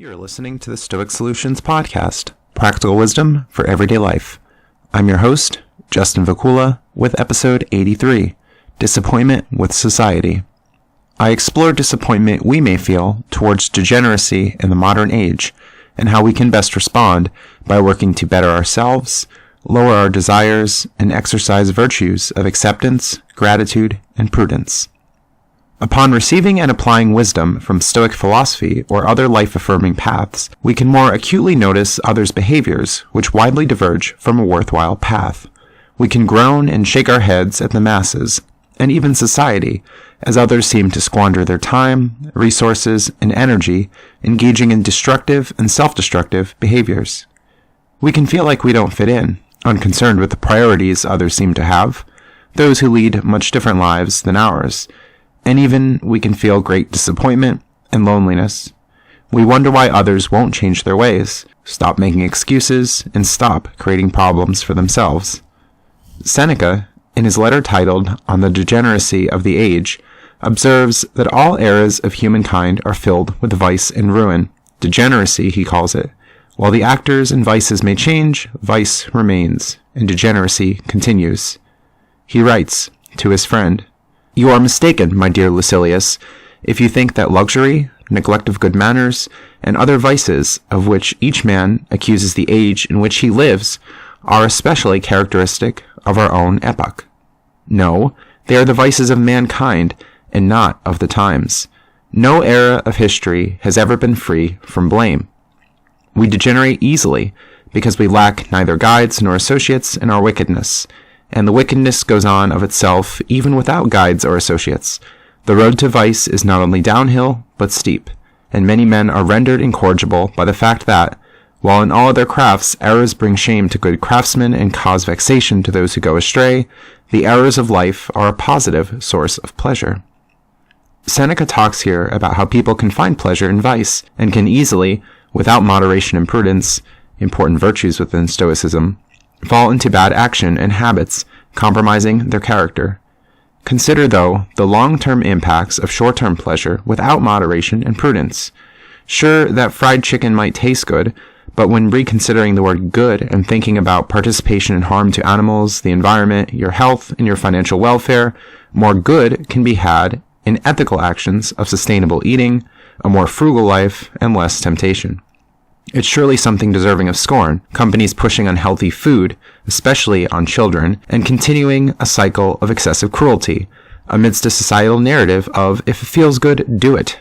You're listening to the Stoic Solutions Podcast, practical wisdom for everyday life. I'm your host, Justin Vacula, with episode 83, Disappointment with Society. I explore disappointment we may feel towards degeneracy in the modern age, and how we can best respond by working to better ourselves, lower our desires, and exercise virtues of acceptance, gratitude, and prudence. Upon receiving and applying wisdom from Stoic philosophy or other life-affirming paths, we can more acutely notice others' behaviors which widely diverge from a worthwhile path. We can groan and shake our heads at the masses, and even society, as others seem to squander their time, resources, and energy engaging in destructive and self-destructive behaviors. We can feel like we don't fit in, unconcerned with the priorities others seem to have, those who lead much different lives than ours, and even we can feel great disappointment and loneliness. We wonder why others won't change their ways, stop making excuses, and stop creating problems for themselves. Seneca, in his letter titled On the Degeneracy of the Age, observes that all eras of humankind are filled with vice and ruin. Degeneracy, he calls it. While the actors and vices may change, vice remains, and degeneracy continues. He writes to his friend, "You are mistaken, my dear Lucilius, if you think that luxury, neglect of good manners, and other vices of which each man accuses the age in which he lives are especially characteristic of our own epoch. No, they are the vices of mankind and not of the times. No era of history has ever been free from blame. We degenerate easily because we lack neither guides nor associates in our wickedness, and the wickedness goes on of itself even without guides or associates. The road to vice is not only downhill, but steep, and many men are rendered incorrigible by the fact that, while in all other crafts errors bring shame to good craftsmen and cause vexation to those who go astray, the errors of life are a positive source of pleasure." Seneca talks here about how people can find pleasure in vice, and can easily, without moderation and prudence, important virtues within Stoicism, fall into bad action and habits, compromising their character. Consider, though, the long-term impacts of short-term pleasure without moderation and prudence. Sure, that fried chicken might taste good, but when reconsidering the word good and thinking about participation in harm to animals, the environment, your health, and your financial welfare, more good can be had in ethical actions of sustainable eating, a more frugal life, and less temptation. It's surely something deserving of scorn, companies pushing unhealthy food, especially on children, and continuing a cycle of excessive cruelty, amidst a societal narrative of, if it feels good, do it,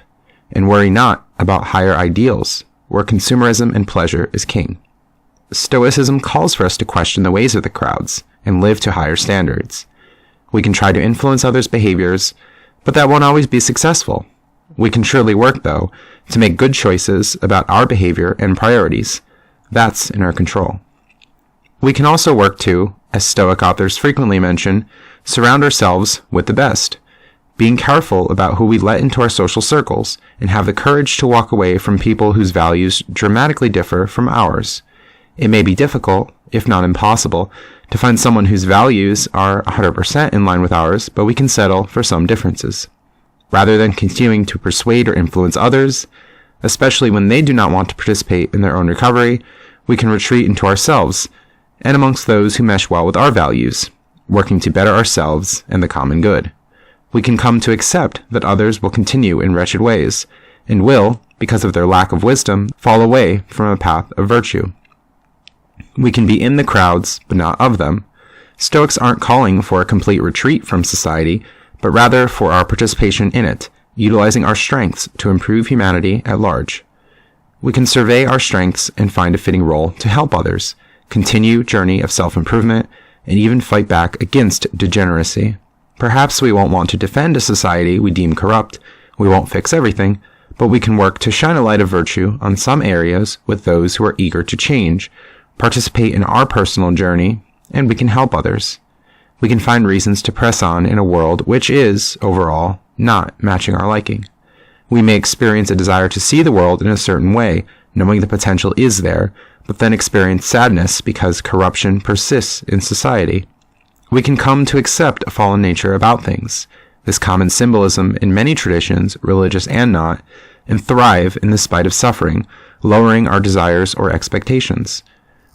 and worry not about higher ideals, where consumerism and pleasure is king. Stoicism calls for us to question the ways of the crowds, and live to higher standards. We can try to influence others' behaviors, but that won't always be successful. We can surely work, though, to make good choices about our behavior and priorities. That's in our control. We can also work to, as Stoic authors frequently mention, surround ourselves with the best, being careful about who we let into our social circles, and have the courage to walk away from people whose values dramatically differ from ours. It may be difficult, if not impossible, to find someone whose values are 100% in line with ours, but we can settle for some differences. Rather than continuing to persuade or influence others, especially when they do not want to participate in their own recovery, we can retreat into ourselves and amongst those who mesh well with our values, working to better ourselves and the common good. We can come to accept that others will continue in wretched ways, and will, because of their lack of wisdom, fall away from a path of virtue. We can be in the crowds, but not of them. Stoics aren't calling for a complete retreat from society, but rather for our participation in it, utilizing our strengths to improve humanity at large. We can survey our strengths and find a fitting role to help others, continue journey of self-improvement, and even fight back against degeneracy. Perhaps we won't want to defend a society we deem corrupt, we won't fix everything, but we can work to shine a light of virtue on some areas with those who are eager to change, participate in our personal journey, and we can help others. We can find reasons to press on in a world which is, overall, not matching our liking. We may experience a desire to see the world in a certain way, knowing the potential is there, but then experience sadness because corruption persists in society. We can come to accept a fallen nature about things, this common symbolism in many traditions, religious and not, and thrive in the spite of suffering, lowering our desires or expectations.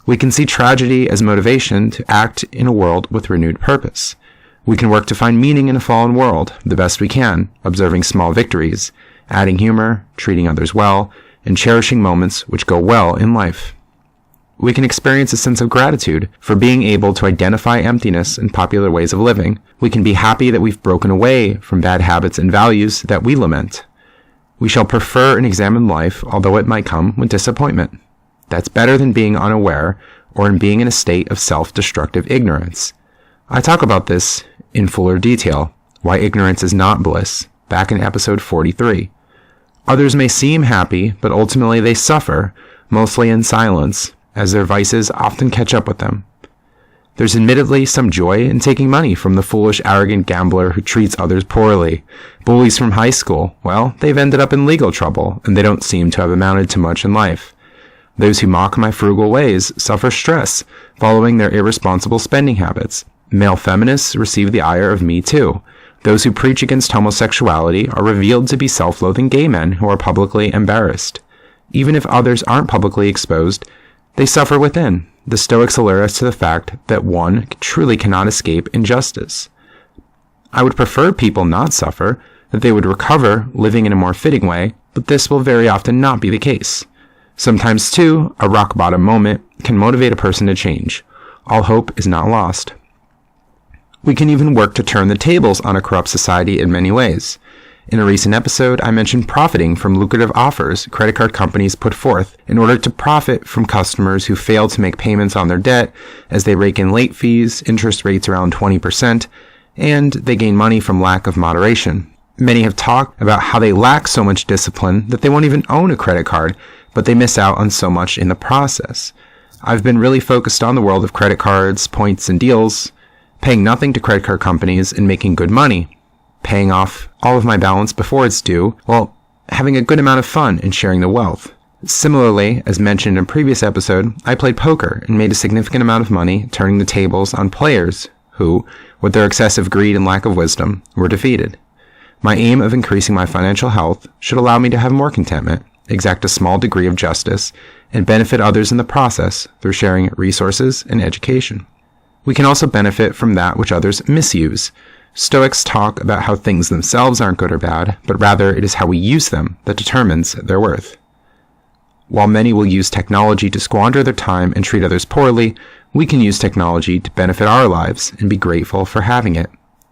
We can see tragedy as motivation to act in a world with renewed purpose. We can work to find meaning in a fallen world the best we can, observing small victories, adding humor, treating others well, and cherishing moments which go well in life. We can experience a sense of gratitude for being able to identify emptiness in popular ways of living. We can be happy that we've broken away from bad habits and values that we lament. We shall prefer an examined life, although it might come with disappointment. That's better than being unaware or in being in a state of self-destructive ignorance. I talk about this in fuller detail, why ignorance is not bliss, back in episode 43. Others may seem happy, but ultimately they suffer, mostly in silence, as their vices often catch up with them. There's admittedly some joy in taking money from the foolish, arrogant gambler who treats others poorly. Bullies from high school, well, they've ended up in legal trouble, and they don't seem to have amounted to much in life. Those who mock my frugal ways suffer stress following their irresponsible spending habits. Male feminists receive the ire of Me Too. Those who preach against homosexuality are revealed to be self-loathing gay men who are publicly embarrassed. Even if others aren't publicly exposed, they suffer within. The Stoics allure us to the fact that one truly cannot escape injustice. I would prefer people not suffer, that they would recover living in a more fitting way, but this will very often not be the case. Sometimes, too, a rock-bottom moment can motivate a person to change. All hope is not lost. We can even work to turn the tables on a corrupt society in many ways. In a recent episode, I mentioned profiting from lucrative offers credit card companies put forth in order to profit from customers who fail to make payments on their debt, as they rake in late fees, interest rates around 20%, and they gain money from lack of moderation. Many have talked about how they lack so much discipline that they won't even own a credit card, but they miss out on so much in the process. I've been really focused on the world of credit cards, points, and deals, paying nothing to credit card companies and making good money, paying off all of my balance before it's due, while having a good amount of fun and sharing the wealth. Similarly, as mentioned in a previous episode, I played poker and made a significant amount of money turning the tables on players who, with their excessive greed and lack of wisdom, were defeated. My aim of increasing my financial health should allow me to have more contentment, exact a small degree of justice, and benefit others in the process through sharing resources and education. We can also benefit from that which others misuse. Stoics talk about how things themselves aren't good or bad, but rather it is how we use them that determines their worth. While many will use technology to squander their time and treat others poorly, we can use technology to benefit our lives and be grateful for having it.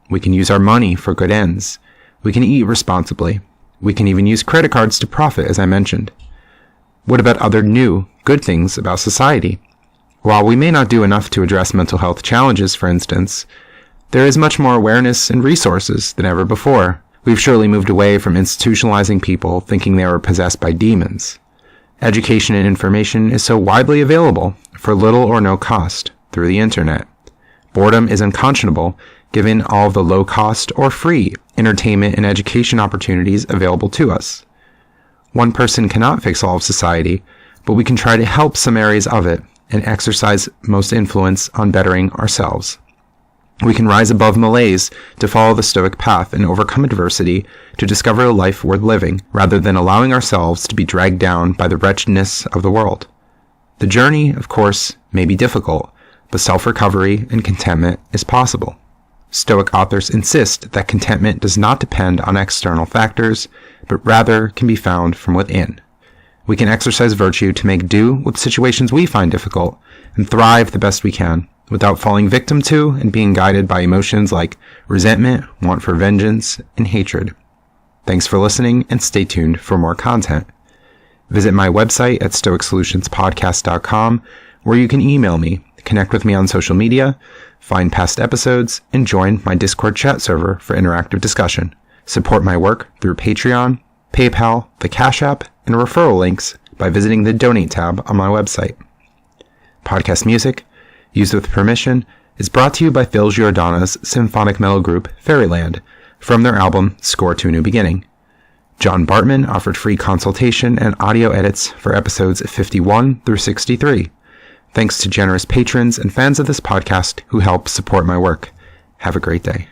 We can use our money for good ends. We can eat responsibly. We can even use credit cards to profit, as I mentioned. What about other new, good things about society? While we may not do enough to address mental health challenges, for instance, there is much more awareness and resources than ever before. We've surely moved away from institutionalizing people thinking they were possessed by demons. Education and information is so widely available for little or no cost through the internet. Boredom is unconscionable given all of the low-cost or free entertainment and education opportunities available to us. One person cannot fix all of society, but we can try to help some areas of it and exercise most influence on bettering ourselves. We can rise above malaise to follow the Stoic path and overcome adversity to discover a life worth living, rather than allowing ourselves to be dragged down by the wretchedness of the world. The journey, of course, may be difficult, but self-recovery and contentment is possible. Stoic authors insist that contentment does not depend on external factors, but rather can be found from within. We can exercise virtue to make do with situations we find difficult and thrive the best we can, without falling victim to and being guided by emotions like resentment, want for vengeance, and hatred. Thanks for listening, and stay tuned for more content. Visit my website at stoicsolutionspodcast.com, where you can email me, connect with me on social media, find past episodes, and join my Discord chat server for interactive discussion. Support my work through Patreon, PayPal, the Cash App, and referral links by visiting the Donate tab on my website. Podcast music, used with permission, is brought to you by Phil Giordano's symphonic metal group Fairyland from their album Score to a New Beginning. John Bartmann offered free consultation and audio edits for episodes 51 through 63. Thanks to generous patrons and fans of this podcast who help support my work. Have a great day.